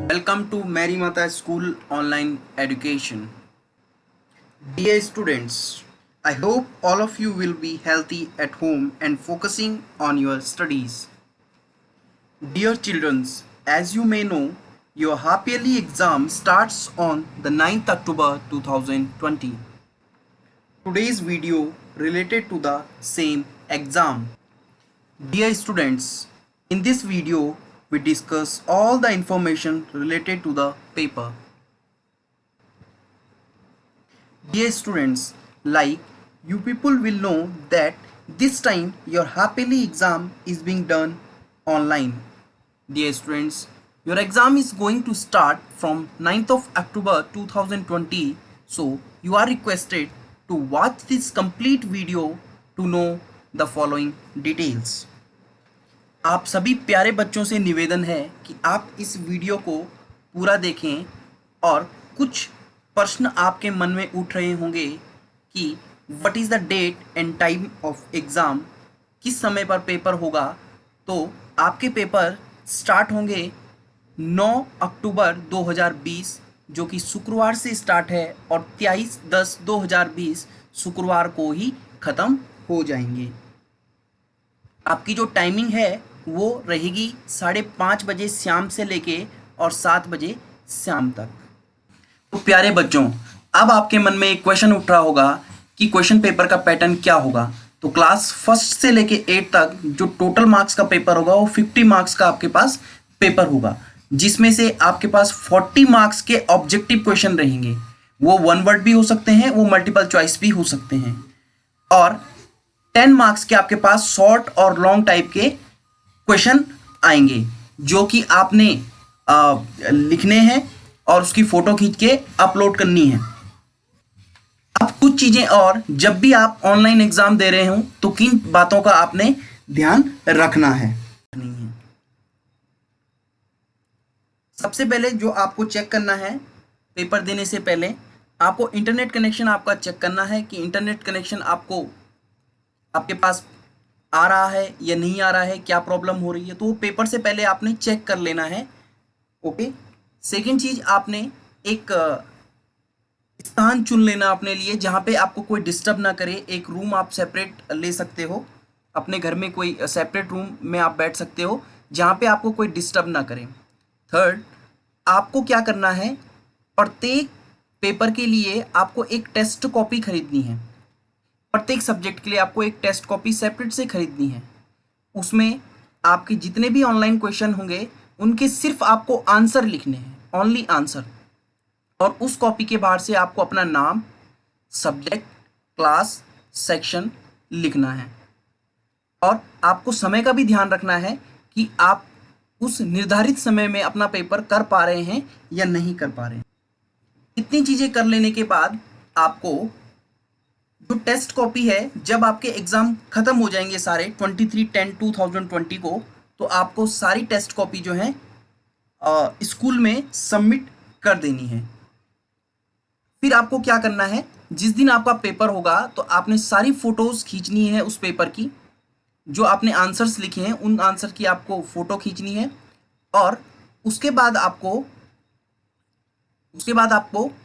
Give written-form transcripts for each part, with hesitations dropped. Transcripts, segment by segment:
Welcome to Mary Mata School Online Education. Dear students, I hope all of you will be healthy at home and focusing on your studies. Dear children, as you may know, your half yearly exam starts on the 9th October 2020. Today's video related to the same exam. Dear students, in this video we discuss all the information related to the paper. Dear students, like you people will know that this time your half yearly exam is being done online. Dear students, your exam is going to start from 9th of October 2020, so you are requested to watch this complete video to know the following details. आप सभी प्यारे बच्चों से निवेदन है कि आप इस वीडियो को पूरा देखें और कुछ प्रश्न आपके मन में उठ रहे होंगे कि what is the date and time of exam, किस समय पर पेपर होगा। तो आपके पेपर स्टार्ट होंगे 9 अक्टूबर 2020 जो कि शुक्रवार से स्टार्ट है और 23/10/2020 शुक्रवार को ही ख़त्म हो जाएंगे। आपकी जो टाइमिंग है वो रहेगी 5:30 बजे शाम से लेके और 7 बजे शाम तक। तो प्यारे बच्चों, अब आपके मन में एक क्वेश्चन उठ रहा होगा कि क्वेश्चन पेपर का पैटर्न क्या होगा। तो क्लास फर्स्ट से लेके 8 तक जो टोटल मार्क्स का पेपर होगा वो 50 मार्क्स का आपके पास पेपर होगा, जिसमें से आपके पास 40 मार्क्स के ऑब्जेक्टिव क्वेश्चन रहेंगे। वो वन वर्ड भी हो सकते हैं, वो मल्टीपल चॉइस भी हो सकते हैं, और 10 मार्क्स के आपके पास शॉर्ट और लॉन्ग टाइप के क्वेश्चन आएंगे जो कि आपने लिखने हैं और उसकी फ़ोटो खींच के अपलोड करनी है। अब कुछ चीज़ें और, जब भी आप ऑनलाइन एग्ज़ाम दे रहे हों तो किन बातों का आपने ध्यान रखना है। सबसे पहले जो आपको चेक करना है पेपर देने से पहले, आपको इंटरनेट कनेक्शन आपका चेक करना है कि इंटरनेट कनेक्शन आपके पास आ रहा है या नहीं आ रहा है, क्या प्रॉब्लम हो रही है। तो वो पेपर से पहले आपने चेक कर लेना है। ओके। सेकंड चीज़, आपने एक स्थान चुन लेना अपने लिए जहाँ पे आपको कोई डिस्टर्ब ना करे। एक रूम आप सेपरेट ले सकते हो, अपने घर में कोई सेपरेट रूम में आप बैठ सकते हो जहाँ पे आपको कोई डिस्टर्ब ना करे। थर्ड, आपको क्या करना है, प्रत्येक पेपर के लिए आपको एक टेस्ट कॉपी खरीदनी है। प्रत्येक सब्जेक्ट के लिए आपको एक टेस्ट कॉपी सेपरेट से खरीदनी है। उसमें आपके जितने भी ऑनलाइन क्वेश्चन होंगे उनके सिर्फ आपको आंसर लिखने हैं, ओनली आंसर। और उस कॉपी के बाहर से आपको अपना नाम, सब्जेक्ट, क्लास, सेक्शन लिखना है। और आपको समय का भी ध्यान रखना है कि आप उस निर्धारित समय में अपना पेपर कर पा रहे हैं या नहीं कर पा रहे हैं। इतनी चीज़ें कर लेने के बाद आपको जो टेस्ट कॉपी है, जब आपके एग्ज़ाम ख़त्म हो जाएंगे सारे 23/10/2020 को, तो आपको सारी टेस्ट कॉपी जो है स्कूल में सबमिट कर देनी है। फिर आपको क्या करना है, जिस दिन आपका पेपर होगा तो आपने सारी फ़ोटोज़ खींचनी है उस पेपर की, जो आपने आंसर्स लिखे हैं उन आंसर की आपको फ़ोटो खींचनी है। और उसके बाद आपको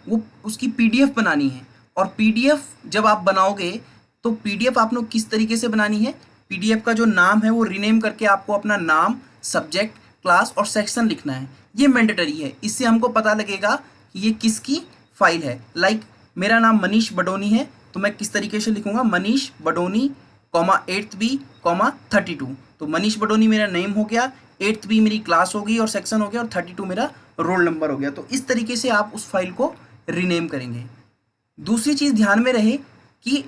वो उसकी PDF बनानी है। और PDF जब आप बनाओगे तो PDF आप लोग किस तरीके से बनानी है, PDF का जो नाम है वो रीनेम करके आपको अपना नाम, सब्जेक्ट, क्लास और सेक्शन लिखना है। ये मैंडेटरी है, इससे हमको पता लगेगा कि ये किसकी फाइल है। लाइक मेरा नाम मनीष बडोनी है तो मैं किस तरीके से लिखूंगा, मनीष बडोनी, 8th B, 32। तो मनीष बडोनी मेरा नेम हो गया, 8th B मेरी क्लास हो गई और सेक्शन हो गया, और 32 मेरा रोल नंबर हो गया। तो इस तरीके से आप उस फाइल को रीनेम करेंगे। दूसरी चीज़ ध्यान में रहे कि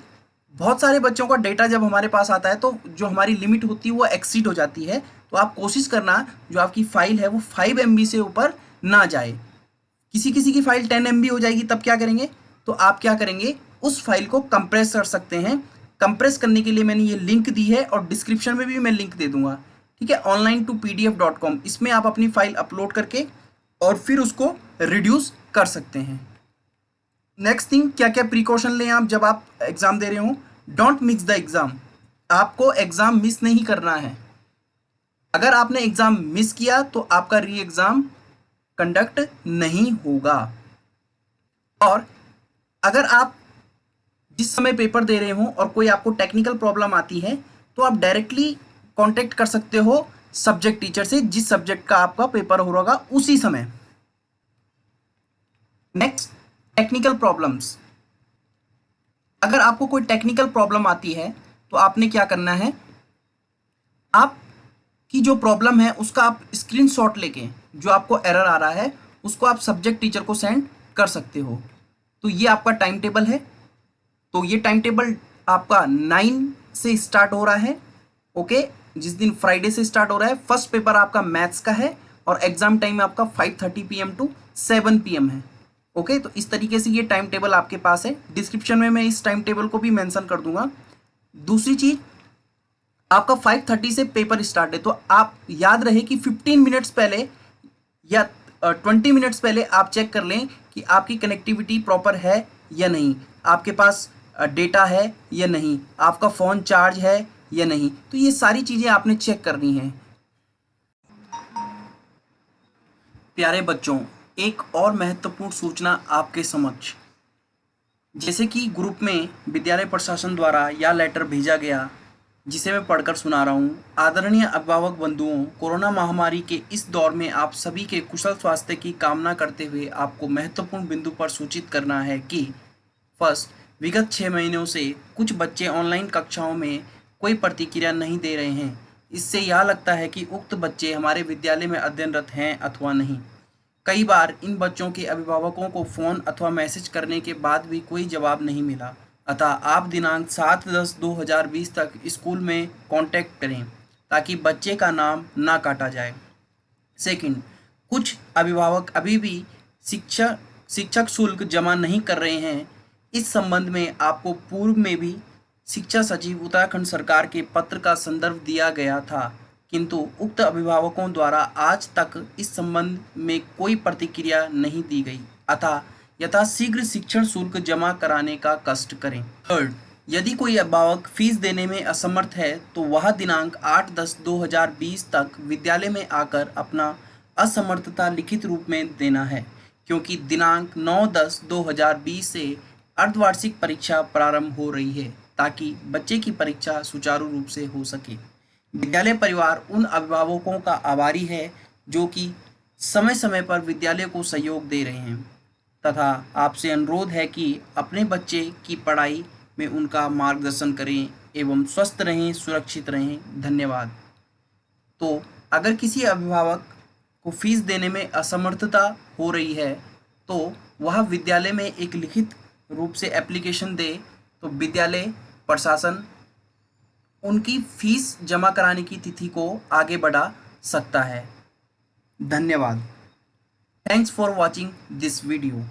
बहुत सारे बच्चों का डेटा जब हमारे पास आता है तो जो हमारी लिमिट होती है वो एक्सीड हो जाती है। तो आप कोशिश करना जो आपकी फ़ाइल है वो 5 MB से ऊपर ना जाए। किसी किसी की फ़ाइल 10 MB हो जाएगी, तब क्या करेंगे, तो आप क्या करेंगे, उस फाइल को कंप्रेस कर सकते हैं। कंप्रेस करने के लिए मैंने ये लिंक दी है और डिस्क्रिप्शन में भी मैं लिंक दे दूंगा, ठीक है, online2pdf.com। इसमें आप अपनी फ़ाइल अपलोड करके और फिर उसको रिड्यूस कर सकते हैं। नेक्स्ट थिंग, क्या क्या प्रिकॉशन लें आप जब आप एग्ज़ाम दे रहे हो। डोंट मिस द एग्ज़ाम, आपको एग्ज़ाम मिस नहीं करना है। अगर आपने एग्ज़ाम मिस किया तो आपका री एग्ज़ाम कंडक्ट नहीं होगा। और अगर आप जिस समय पेपर दे रहे हो और कोई आपको टेक्निकल प्रॉब्लम आती है तो आप डायरेक्टली कांटेक्ट कर सकते हो सब्जेक्ट टीचर से, जिस सब्जेक्ट का आपका पेपर हो रहा उसी समय। Next, technical problems. अगर आपको कोई टेक्निकल प्रॉब्लम आती है तो आपने क्या करना है, आपकी जो प्रॉब्लम है उसका आप स्क्रीनशॉट लेके जो आपको एरर आ रहा है उसको आप सब्जेक्ट टीचर को सेंड कर सकते हो। तो ये आपका टाइम टेबल है। तो ये टाइम टेबल आपका 9 से स्टार्ट हो रहा है। ओके, जिस दिन फ्राइडे से स्टार्ट हो रहा है। फर्स्ट पेपर आपका मैथ्स का है और एग्जाम टाइम आपका 5:30 PM टू 7 PM है। ओके, तो इस तरीके से ये टाइम टेबल आपके पास है। डिस्क्रिप्शन में मैं इस टाइम टेबल को भी मेंशन कर दूंगा। दूसरी चीज, आपका 5:30 से पेपर स्टार्ट है, तो आप याद रहे कि 15 मिनट्स पहले या 20 मिनट्स पहले आप चेक कर लें कि आपकी कनेक्टिविटी प्रॉपर है या नहीं, आपके पास डेटा है या नहीं, आपका फ़ोन चार्ज है या नहीं। तो ये सारी चीज़ें आपने चेक करनी है। प्यारे बच्चों, एक और महत्वपूर्ण सूचना आपके समक्ष, जैसे कि ग्रुप में विद्यालय प्रशासन द्वारा या लेटर भेजा गया जिसे मैं पढ़कर सुना रहा हूँ। आदरणीय अभिभावक बंधुओं, कोरोना महामारी के इस दौर में आप सभी के कुशल स्वास्थ्य की कामना करते हुए आपको महत्वपूर्ण बिंदु पर सूचित करना है कि फर्स्ट, विगत 6 महीनों से कुछ बच्चे ऑनलाइन कक्षाओं में कोई प्रतिक्रिया नहीं दे रहे हैं। इससे यह लगता है कि उक्त बच्चे हमारे विद्यालय में अध्ययनरत हैं अथवा नहीं। कई बार इन बच्चों के अभिभावकों को फ़ोन अथवा मैसेज करने के बाद भी कोई जवाब नहीं मिला। अतः आप दिनांक 7/10/2020 तक स्कूल में कांटेक्ट करें ताकि बच्चे का नाम ना काटा जाए। सेकंड, कुछ अभिभावक अभी भी शिक्षक शुल्क जमा नहीं कर रहे हैं। इस संबंध में आपको पूर्व में भी शिक्षा सचिव उत्तराखंड सरकार के पत्र का संदर्भ दिया गया था, किंतु उक्त अभिभावकों द्वारा आज तक इस संबंध में कोई प्रतिक्रिया नहीं दी गई। अतः यथाशीघ्र शिक्षण शुल्क जमा कराने का कष्ट करें। थर्ड, यदि कोई अभिभावक फीस देने में असमर्थ है तो वह दिनांक 8/10/2020 तक विद्यालय में आकर अपना असमर्थता लिखित रूप में देना है, क्योंकि दिनांक 9/10/2020 से अर्धवार्षिक परीक्षा प्रारंभ हो रही है ताकि बच्चे की परीक्षा सुचारू रूप से हो सके। विद्यालय परिवार उन अभिभावकों का आभारी है जो कि समय समय पर विद्यालय को सहयोग दे रहे हैं तथा आपसे अनुरोध है कि अपने बच्चे की पढ़ाई में उनका मार्गदर्शन करें एवं स्वस्थ रहें, सुरक्षित रहें। धन्यवाद। तो अगर किसी अभिभावक को फीस देने में असमर्थता हो रही है तो वह विद्यालय में एक लिखित रूप से एप्लीकेशन दे तो विद्यालय प्रशासन उनकी फीस जमा कराने की तिथि को आगे बढ़ा सकता है। धन्यवाद। Thanks for watching this video.